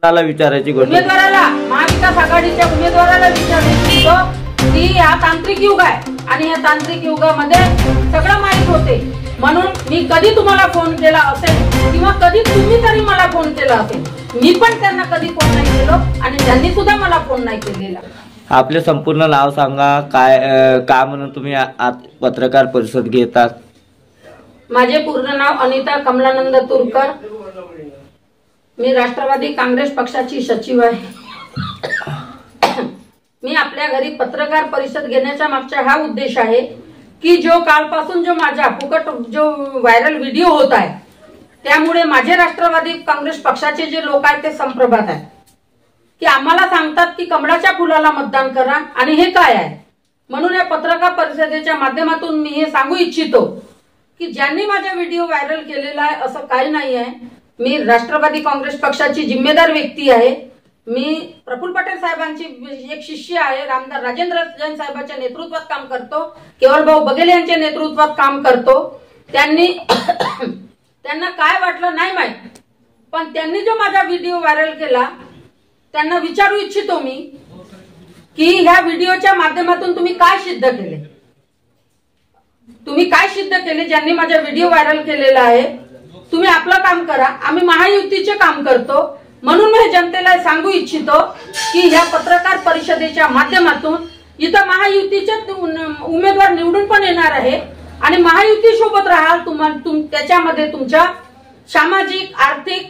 मला विचारायची गोष्ट उमेदवाराला महाविकास आघाडीच्या उमेदवाराला विचारायची की हा तांत्रिक युग आहे आणि या तांत्रिक युगामध्ये सगळं माहीत होते म्हणून मी कधी तुम्हाला फोन केला असेल किंवा कधी तुम्ही तरी मला फोन केला असेल, मी पण त्यांना कधी फोन नाही केलो आणि त्यांनी सुद्धा मला फोन नाही केलेला। आपले संपूर्ण नाव सांगा, काय म्हणून तुम्ही पत्रकार परिषद घेतात? माझे पूर्ण नाव अनिता कमलानंद तुरकर, मी राष्ट्रवादी काँग्रेस पक्षाची सचिव आहे। मी आपल्या घरी पत्रकार परिषद घेण्याचा मागचा हा उद्देश आहे की जो कालपासून जो माझा फुकट जो व्हायरल व्हिडिओ होत आहे त्यामुळे माझे राष्ट्रवादी काँग्रेस पक्षाचे जे लोक आहेत ते संप्रभात आहेत की आम्हाला सांगतात की कमळाच्या फुलाला मतदान करा आणि हे काय आहे। म्हणून या पत्रकार परिषदेच्या माध्यमातून मी हे सांगू इच्छितो की ज्यांनी माझा व्हिडिओ व्हायरल केलेला आहे असं काही नाही आहे। मी राष्ट्रवादी काँग्रेस पक्षाची जिम्मेदार व्यक्ती आहे। मी प्रफुल्ल पटेल साहेबांची एक शिष्य आहे, रामदास राजेंद्र जैन साहेबांच्या नेतृत्वात काम करतो, केवलभाऊ बघेल यांच्या नेतृत्वात काम करतो। त्यांना काय वाटलं नाही माहित, पण त्यांनी जो माझा व्हिडिओ व्हायरल केला त्यांना विचारू इच्छितो मी की ह्या व्हिडिओच्या माध्यमातून तुम्ही काय सिद्ध केले, तुम्ही काय सिद्ध केले? ज्यांनी माझा व्हिडिओ व्हायरल केलेला आहे तुम्ही आपलं काम करा, आम्ही महायुतीचे काम करतो। म्हणून मी जनतेला सांगू इच्छितो की ह्या पत्रकार परिषदेच्या माध्यमातून इथं महायुतीचे उमेदवार निवडून पण येणार आहे आणि महायुती सोबत राहाल, त्याच्यामध्ये तुमच्या सामाजिक आर्थिक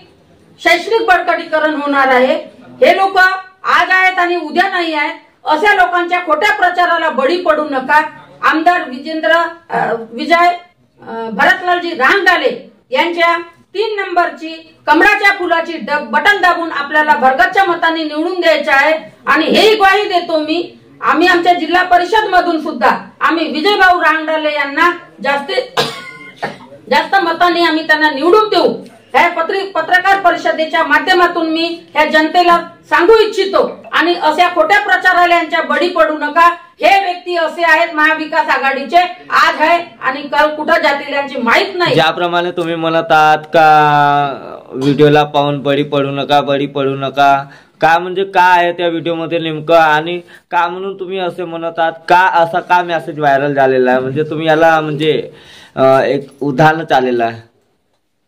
शैक्षणिक बळकटीकरण होणार आहे। हे लोक आज आहेत आणि उद्या नाही आहेत, अशा लोकांच्या खोट्या प्रचाराला बळी पडू नका। आमदार विजय भरतलालजी रांगडाले यांच्या 3 नंबरची कमळाच्या फुलाची बटन दाबून आपल्याला भरगच्च्या मतांनी निवडून द्यायचे आहे आणि हेही ग्वाही देतो मी। आम्ही आमच्या जिल्हा परिषद मधून सुद्धा आम्ही विजयभाऊ रांगडाले यांना जास्त मतांनी आम्ही त्यांना निवडून देऊ। ह्या पत्रकार परिषदेच्या माध्यमातून मी ह्या जनतेला सांगू इच्छितो आणि अशा खोट्या प्रचाराला बळी पडू नका। हे व्यक्ती असे आहेत महाविकास आघाडीचे, आज आहे आणि काल कुठं जातील यांची माहित नाही। ज्याप्रमाणे तुम्ही म्हणत आहात का व्हिडिओला पाहून बळी पडू नका, बळी पडू नका, का म्हणजे काय आहे त्या व्हिडिओ मध्ये नेमकं आणि का म्हणून तुम्ही असे म्हणत आहात? का असा का मेसेज व्हायरल झालेला आहे? म्हणजे तुम्ही याला म्हणजे एक उदाहरण चाललेलं आहे।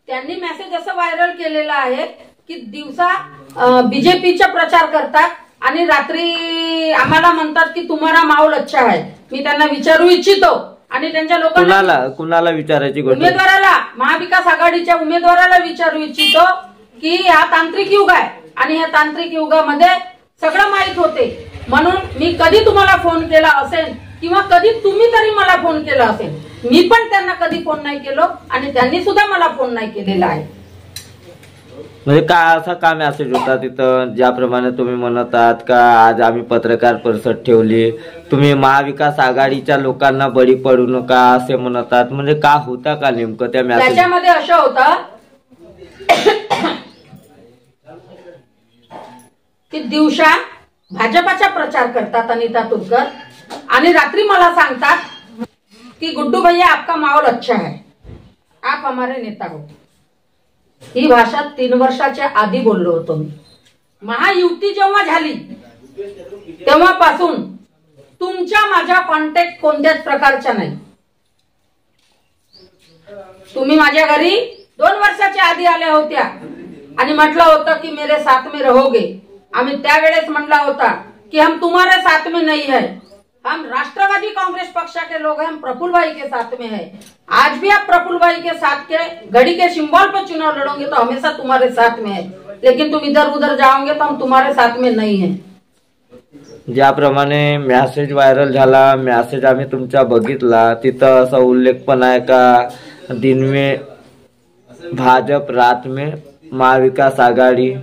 त्यांनी मेसेज असं व्हायरल केलेला आहे की दिवसा बीजेपीचा प्रचार करतात आणि रात्री आम्हाला म्हणतात की तुम्हारा माहोल अच्छा है। मी त्यांना विचारू इच्छितो आणि त्यांच्या लोकांना कुणाला विचारायची गोष्ट? उमेदवाराला महाविकास आघाडीच्या उमेदवाराला विचारू इच्छितो की हा तांत्रिक युग आहे आणि या तांत्रिक युगामध्ये सगळं माहीत होते म्हणून मी कधी तुम्हाला फोन केला असेल किंवा कधी तुम्ही तरी मला फोन केला असेल, मी पण त्यांना कधी फोन नाही केलो आणि त्यांनी सुद्धा मला फोन नाही केलेला आहे। म्हणजे का असा का मेसेज होता तिथं? ज्याप्रमाणे तुम्ही म्हणत आहात का आज आम्ही पत्रकार परिषद ठेवली, तुम्ही महाविकास आघाडीच्या लोकांना बळी पडू नका असे म्हणत आहात, म्हणजे का होता का नेमकं त्या मेसेज? त्याच्यामध्ये असं होतं की दिवसा भाजपाचा प्रचार करतात अनिता तुरकर आणि रात्री मला सांगतात कि गुड्डू भैया आपका माहौल अच्छा है, आप हमारे नेता हो। ही भाषा 3 वर्षाच्या आधी बोललो होतो मी। महायुती जेव्हा झाली तेव्हापासून तुमच्या माझ्या कॉन्टॅक्ट कोणत्याच प्रकारचा नाही। तुम्ही माझ्या घरी 2 वर्षाच्या आधी आल्या होत्या आणि म्हटलं होतं की मेरे साथ में रहोगे। आम्ही त्यावेळेस म्हटला होता कि हम तुम्हारे साथ में नहीं है, हम राष्ट्रवादी कांग्रेस पक्षा के लोग हैं, हम प्रफुल्ल भाई के साथ में है। आज भी आप प्रफुल्ल भाई के साथ के घड़ी के सिंबल पर चुनाव लड़ोगे तो हमेशा तुम्हारे साथ में है, लेकिन तुम इधर उधर जाओगे तो हम तुम्हारे साथ में नहीं है। ज्याप्रमाणे मेसेज व्हायरल झाला, मेसेज आम्ही तुमचा बघितला, तिथं असा उल्लेख पण आहे का दिन में भाजप, रात में महाविकास आघाडी।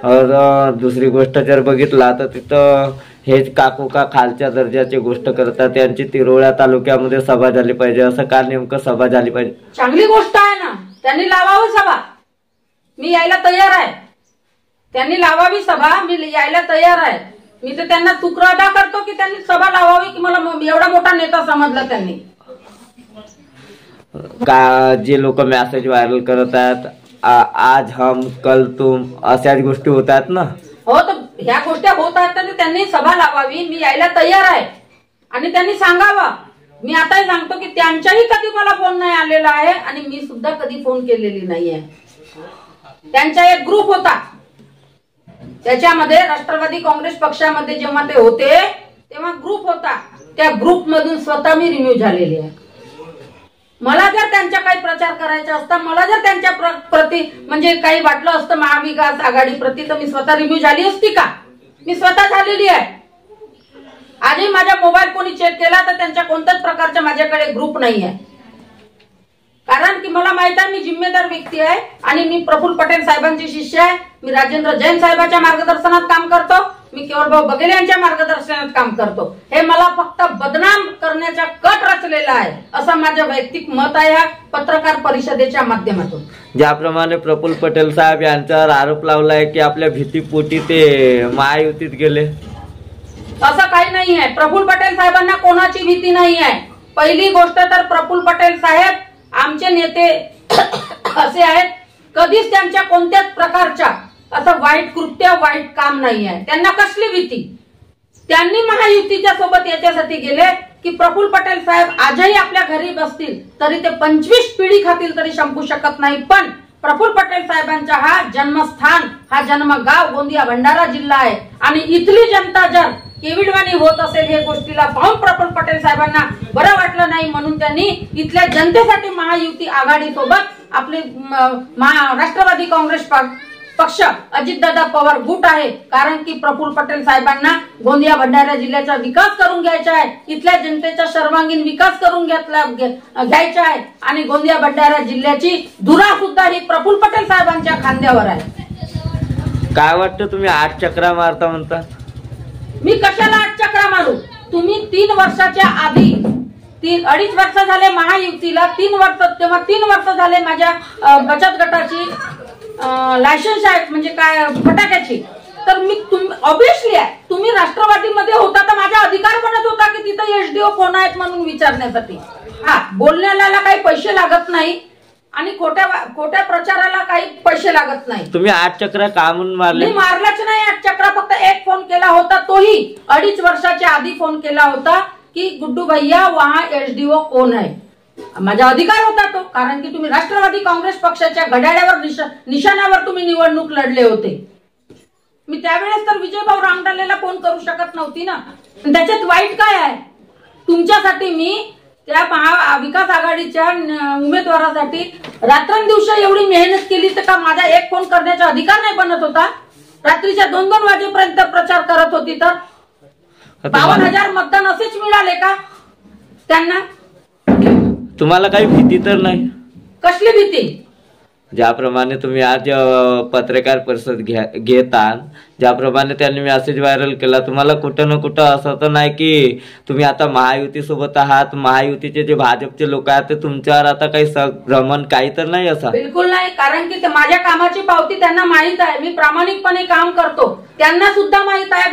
और दुसरी गोष्ट जर बघितला तर तिथं हेच काकू का खालच्या दर्जाची गोष्ट करतात, त्यांची तिरोळा तालुक्यामध्ये सभा झाली पाहिजे, असं का नेमकं सभा झाली पाहिजे? चांगली गोष्ट आहे ना, त्यांनी लावावी सभा, मी यायला तयार आहे। त्यांनी लावावी सभा, मी यायला तयार आहे। मी तर त्यांना शुक्र अदा करतो की त्यांनी सभा लावावी की मला एवढा मोठा नेता समजला त्यांनी। का जे लोक मेसेज व्हायरल करत आहेत आज हम कल तुम अशाच गोष्टी होतात ना. हो, तर ह्या गोष्टी होत आहेत तर त्यांनी सभा लावावी. मी यायला तयार आहे आणि त्यांनी सांगावं. मी आताही सांगतो की त्यांच्याही कधी मला फोन नाही आलेला आहे आणि मी सुद्धा कधी फोन केलेली नाहीये. त्यांचा एक ग्रुप होता, त्याच्यामध्ये राष्ट्रवादी काँग्रेस पक्षामध्ये जेव्हा ते होते तेव्हा ग्रुप होता. त्या ग्रुप मधून स्वतः मी रिन्यू झालेली आहे. मला जर त्यांचा काही प्रचार करायचा असता, मला जर त्यांच्या प्रति म्हणजे काही वाटलं असतं महाविकास आघाडी प्रति, तर मी स्वतः रिन्यू झाली असती का? मी स्वतः झालेली आहे. आजही माझा मोबाईल कोणी चेक केला तर त्यांच्या कोणत्याच प्रकारचा माझ्याकडे ग्रुप नाही आहे. कारण की मला माहित आहे मी जिम्मेदार व्यक्ती आहे आणि मी प्रफुल्ल पटेल साहेबांची शिष्य आहे. मी राजेंद्र जैन साहेबांच्या मार्गदर्शनात काम करतो. मी केवळभाऊ बघेले यांच्या मार्गदर्शनात काम करतो. हे मला फक्त बदनाम करण्याचा कट रचलेला आहे असं माझं वैयक्तिक मत आहे या पत्रकार परिषदेच्या माध्यमातून. ज्याप्रमाणे प्रफुल्ल पटेल साहेब यांच्यावर आरोप लावलाय की आपल्या भीतीपोटी ते महायुतीत गेले, असं काही नाही आहे. प्रफुल्ल पटेल साहेबांना कोणाची भीती नाही आहे. पहिली गोष्ट तर प्रफुल्ल पटेल साहेब आमचे नेते असे आहेत, कधीच त्यांच्या कोणत्याच प्रकारच्या असं वाईट कृत्य वाईट काम नाही आहे. त्यांना कसली भीती? त्यांनी महायुतीच्या सोबत याच्यासाठी गेले की प्रफुल्ल पटेल साहेब आजही आपल्या घरी बसतील तरी ते 25 पिढी खातील तरी संपू शकत नाही. पण प्रफुल्ल पटेल साहेबांचा हा जन्मस्थान, हा जन्मगाव गोंदिया भंडारा जिल्हा आहे आणि इथली जनता जर केविडवाणी होत असेल हे गोष्टीला पाहून प्रफुल्ल पटेल साहेबांना बरं वाटलं नाही, म्हणून त्यांनी इथल्या जनतेसाठी महायुती आघाडी सोबत आपले राष्ट्रवादी काँग्रेस पक्ष अजितदादा पवार गुट आहे. कारण की प्रफुल्ल पटेल साहेबांना गोंदिया भंडारा जिल्ह्याचा विकास करून घ्यायचा आहे, इथल्या जनतेचा सर्वांगीण विकास करून घ्यायचा आहे आणि गोंदिया भंडारा जिल्ह्याची धुरा सुद्धा ही प्रफुल्ल पटेल साहेबांच्या खांद्यावर आहे. काय वाटतं तुम्ही 8 चक्रा मारता म्हणता? मी कशाला 8 चक्रा मारू? तुम्ही 3 वर्षाच्या आधी 2.5 वर्ष झाले महायुतीला, 3 वर्ष तेव्हा 3 वर्ष झाले माझ्या बचत गटाची लायसन्स आहे म्हणजे काय फटाक्याची. तर मी ऑब्विसली आहे, तुम्ही राष्ट्रवादीमध्ये होता तर माझा अधिकार बनत होता की तिथं एसडीओ कोण आहेत म्हणून विचारण्यासाठी. हा, बोलण्याला काही पैसे लागत नाही आणि खोट्या प्रचाराला काही पैसे लागत नाही. तुम्ही 8 चक्रा का म्हणून मारले? मी मारलाच नाही 8 चक्रा. फक्त एक फोन केला होता, तोही 2.5 वर्षाच्या आधी फोन केला होता की गुड्डू भैया वहां एसडीओ कोण आहे. माझा अधिकार होता तो, कारण की तुम्ही राष्ट्रवादी काँग्रेस पक्षाच्या घड्याळ्यावर निशाणावर तुम्ही निवडणूक लढले होते. मी त्यावेळेस तर विजयभाऊ रांगडालेला फोन करू शकत नव्हती ना. त्याच्यात वाईट काय आहे? तुमच्यासाठी मी त्या महाविकास आघाडीच्या उमेदवारासाठी रात्रंदिवस एवढी मेहनत केली तर का माझा एक फोन करण्याचा अधिकार नाही बनत होता? रात्रीच्या 2-2 वाजेपर्यंत प्रचार करत होती तर 52,000 मतदान असेच मिळाले का त्यांना? तुम्हाला काही भीती तर नाही? कसली भीती? ज्याप्रमाणे तुम्ही आज पत्रकार परिषद घेतात, ज्याप्रमाणे त्यांनी मेसेज व्हायरल केला, तुम्हाला कुठं ना कुठं असं तर नाही की तुम्ही आता महायुती सोबत आहात, महायुतीचे जे भाजपचे लोक आहेत ते तुमच्यावर आता काही संक्रमण काही तर नाही असं? बिलकुल नाही. कारण की माझ्या कामाची पावती त्यांना माहित आहे. मी प्रामाणिकपणे काम करतो. त्यांना सुद्धा माहित आहे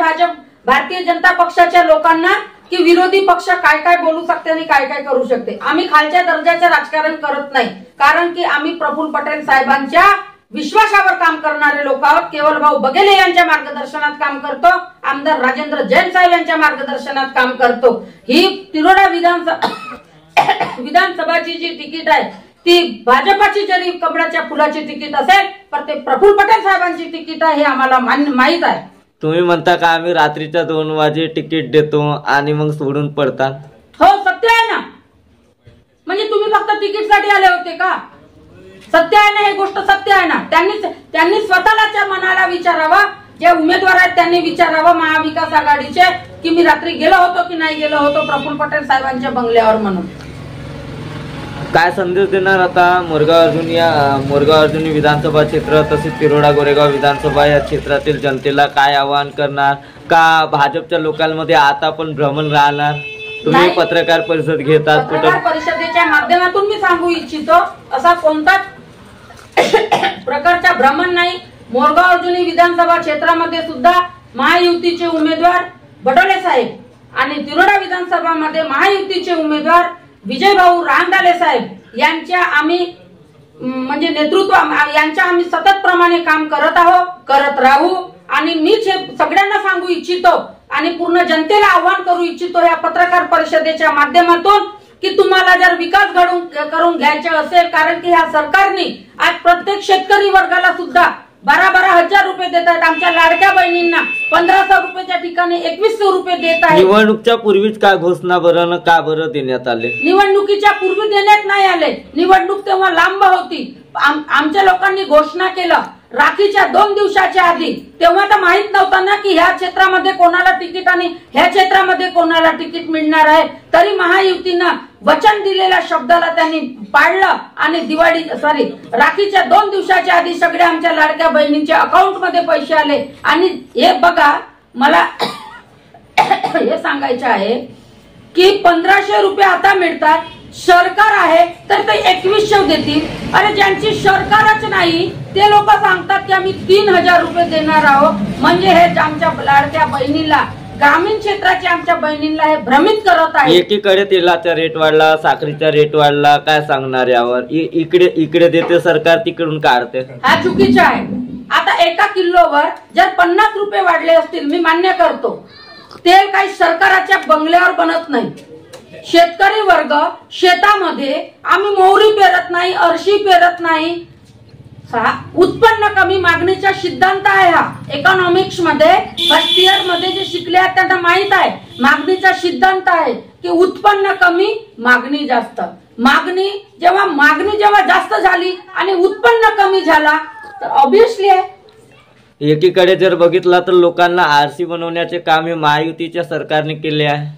भारतीय जनता पक्षाच्या लोकांना की विरोधी पक्ष काय काय बोलू शकते आणि काय काय करू शकते. आम्ही खालच्या दर्जाचे राजकारण करत नाही. कारण की आम्ही प्रफुल्ल पटेल साहेबांच्या विश्वासावर काम करणारे लोक आहोत. केवळभाऊ बघेले यांच्या मार्गदर्शनात काम करतो. आमदार राजेंद्र जैन साहेब यांच्या मार्गदर्शनात काम करतो. ही तिरोडा विधानसभाची जी तिकीट आहे ती भाजपाची जरी कमळाच्या फुलाची तिकीट असेल पण ते प्रफुल्ल पटेल साहेबांची तिकीट आहे हे आम्हाला माहित आहे. तुम्ही म्हणता का आम्ही रात्रीच्या 2 वाजे तिकीट देतो आणि मग सोडून पडतात? हो, सत्य आहे ना. म्हणजे तुम्ही फक्त तिकीटसाठी आले होते का? सत्य आहे ना, हे गोष्ट सत्य आहे ना. त्यांनी स्वतःच्या मनाला विचारावा, जे उमेदवार आहेत त्यांनी विचारावं महाविकास आघाडीचे की मी रात्री गेलो होतो की नाही गेलो होतो प्रफुल्ल पटेल साहेबांच्या बंगल्यावर म्हणून. काय संदेश देणार आता मोरगाव अर्जुनी विधानसभा क्षेत्र तसेच तिरोडा गोरेगाव विधानसभा या क्षेत्रातील जनतेला काय आवाहन करणार? का भाजपच्या लोकांमध्ये आता पण भ्रमण राहणार? तुम्ही पत्रकार परिषद घेतात, पत्रकार परिषदेच्या माध्यमातून मी सांगू इच्छितो असा कोणताच प्रकारचा भ्रमण नाही. मोरगाव अर्जुनी विधानसभा क्षेत्रामध्ये सुद्धा महायुतीचे उमेदवार बडोले साहेब आणि तिरोडा विधानसभामध्ये महायुतीचे उमेदवार विजयभाऊ रांगडाले साहेब यांच्या आम्ही म्हणजे नेतृत्व यांच्या आम्ही सतत प्रमाणे काम करत राहू आणि मीच हे सगळ्यांना सांगू इच्छितो आणि पूर्ण जनतेला आव्हान करू इच्छितो या पत्रकार परिषदेच्या माध्यमातून की तुम्हाला जर विकास करून घ्यायचे असेल, कारण की ह्या सरकारने आज प्रत्येक शेतकरी वर्गाला सुद्धा 12-12 हजार रुपये देत आहेत. आमच्या लाडक्या बहिणींना 1500 रुपयाच्या ठिकाणी 2100 रुपये देत आहेत. निवडणुकीच्या पूर्वीच काय घोषणा बरं का बरं देण्यात आले? निवडणुकीच्या पूर्वी देण्यात नाही आले. निवडणूक तेव्हा लांब होती. आमच्या लोकांनी घोषणा केलं राखीच्या 2 दिवसाच्या आधी. तेव्हा तर माहित नव्हतं ना की ह्या क्षेत्रामध्ये कोणाला तिकीट आणि ह्या क्षेत्रामध्ये कोणाला तिकीट मिळणार आहे. तरी महायुतीनं वचन दिलेल्या शब्दाला त्यांनी पाळलं आणि राखीच्या 2 दिवसाच्या आधी सगळ्या आमच्या लाडक्या बहिणींच्या अकाउंट मध्ये पैसे आले. आणि हे बघा, मला हे सांगायचं आहे की 1500 रुपये आता मिळतात. सरकार आहे तर ते 2100 देतील. अरे ज्यांची सरकारच नाही ते लोक सांगतात की आम्ही 3000 रुपये देणार आहोत. म्हणजे हे आमच्या लाडक्या बहिणीला, ग्रामीण क्षेत्राच्या आमच्या बहिणींना हे भ्रमित करत आहे. एकीकडे तेलाचा रेट वाढला, साखरीचा रेट वाढला, काय सांगणार यावर? इकडे देते सरकार, तिकडून काढते. हा चुकीचा आहे. आता एका किलोवर जर 50 रुपये वाढले असतील, मी मान्य करतो, तेल काही सरकाराच्या बंगल्यावर बनत नाही. शेतकरी वर्ग शेतामध्ये आम्ही मोहरी पेरत नाही, अरशी पेरत नाही. उत्पन्न कमी मागणीचा सिद्धांत आहे हा. इकॉनॉमिक्स मध्ये फर्स्ट इयर मध्ये जे शिकले आहेत त्यांना माहित आहे. मागणीचा सिद्धांत आहे की उत्पन्न कमी मागणी जास्त. मागणी जेव्हा जास्त झाली आणि उत्पन्न कमी झाला तर ऑब्विसली आहे. एकीकडे जर बघितला तर लोकांना आरसी बनवण्याचे काम हे महायुतीच्या सरकारने केले आहे.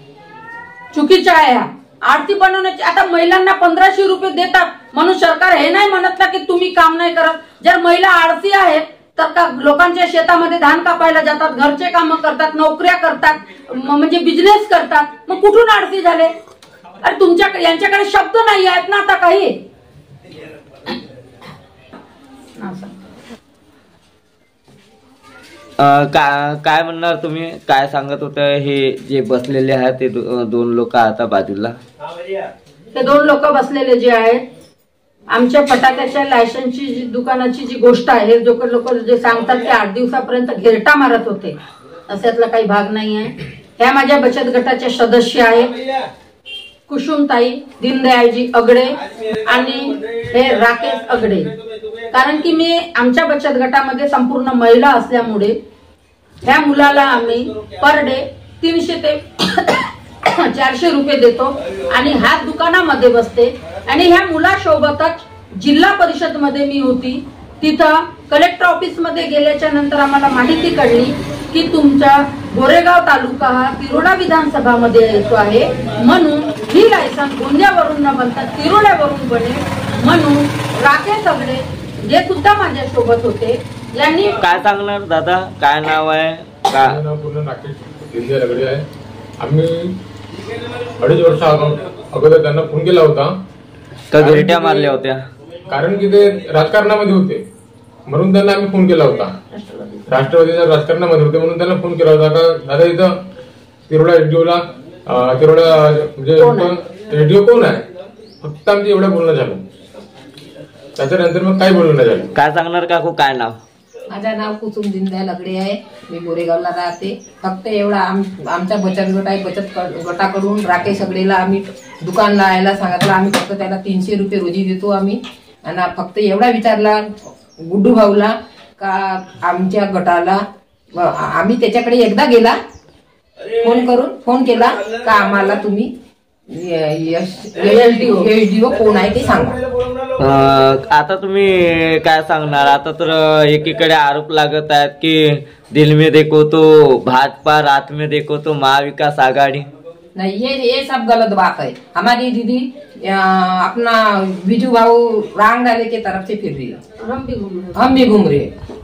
चुकीचं आहे. आरती बनवण्याची आता महिलांना 1500 रुपये देतात म्हणून सरकार हे नाही म्हणत ना की तुम्ही काम नाही करत. जर महिला आळसी आहेत तर का लोकांच्या शेतामध्ये धान कापायला जातात, घरचे काम करतात, नोकऱ्या करतात, म्हणजे बिझनेस करतात, मग कुठून आळसी झाले? अरे यांच्याकडे शब्द नाही आहेत ना आता काही. काय म्हणणार तुम्ही? काय सांगत होत हे जे बसलेले आहेत ते 2 लोक आता बाजूला? ते 2 लोक बसलेले जे आहेत, आमच्या फटाक्याच्या लायसन्सची दुकानाची जी गोष्ट आहे, लोक जे सांगतात की 8 दिवसापर्यंत घेरटा मारत होते, अशातला काही भाग नाही आहे. ह्या माझ्या बचत गटाचे सदस्य आहेत, कुसुमताई दीनदयाळजी अगडे आणि हे राकेश अगडे. कारण की मी आमच्या बचत गटामध्ये संपूर्ण महिला असल्यामुळे ह्या मुलाला आम्ही पर डे 300 ते 400 रुपये देतो आणि हा दुकानामध्ये बसते. आणि ह्या मुलासोबतच जिल्हा परिषद मध्ये मी होती. तिथं कलेक्टर ऑफिस मध्ये गेल्याच्या नंतर आम्हाला माहिती कळली की तुमचा गोरेगाव तालुका हा तिरोडा विधानसभा मध्ये येतो आहे, म्हणून ही लायसन गोंदियावरून न बनता तिरोड्यावरून बनेल. म्हणून राकेश अगडे जे सुद्धा माझ्या सोबत होते यांनी. काय सांगणार दादा? काय नाव आहे? काय नाव? पूर्ण राकेश अगडे आहे. आम्ही 2.5 वर्ष अगोदर त्यांना फोन केला होता का घेरट्या मारल्या होत्या? कारण की ते राजकारणामध्ये होते म्हणून त्यांना आम्ही फोन केला होता. राष्ट्रवादीच्या राजकारणामध्ये होते म्हणून त्यांना फोन केला होता का दादा इथं तिरोडा म्हणजे रेडिओ कोण आहे. फक्त आमचं एवढं बोलणं झालं, त्याच्यानंतर मग काय बोलणं झालं. काय सांगणार काकू? काय नाव? माझं नाव कुसुम दीनदयाळ अगडे आहे. मी गोरेगावला राहते. फक्त एवढा आमचा बचत गट आहे. बचत गटाकडून राकेश अगडेला आम्ही दुकान लावायला सांगितलं. आम्ही फक्त त्याला 300 रुपये रोजी देतो आम्ही. आणि फक्त एवढा विचारला गुड्डू भाऊला का आमच्या गटाला, आम्ही त्याच्याकडे एकदा गेला फोन करून फोन केला का आम्हाला तुम्ही एसडीओ कोण आहे ते सांगा. आता तुम्ही काय सांगणार? आता तर एकीकडे आरोप लागत आहेत की दिल में देखो तो भाजपा, रात में देखो तो महाविकास आघाड़ी. नहीं, ये सब गलत बात है. हमारी दीदी अपना बिजू भाऊ रांग डाले के तरफ से फिर रही है. हम भी घूम रहे हैं.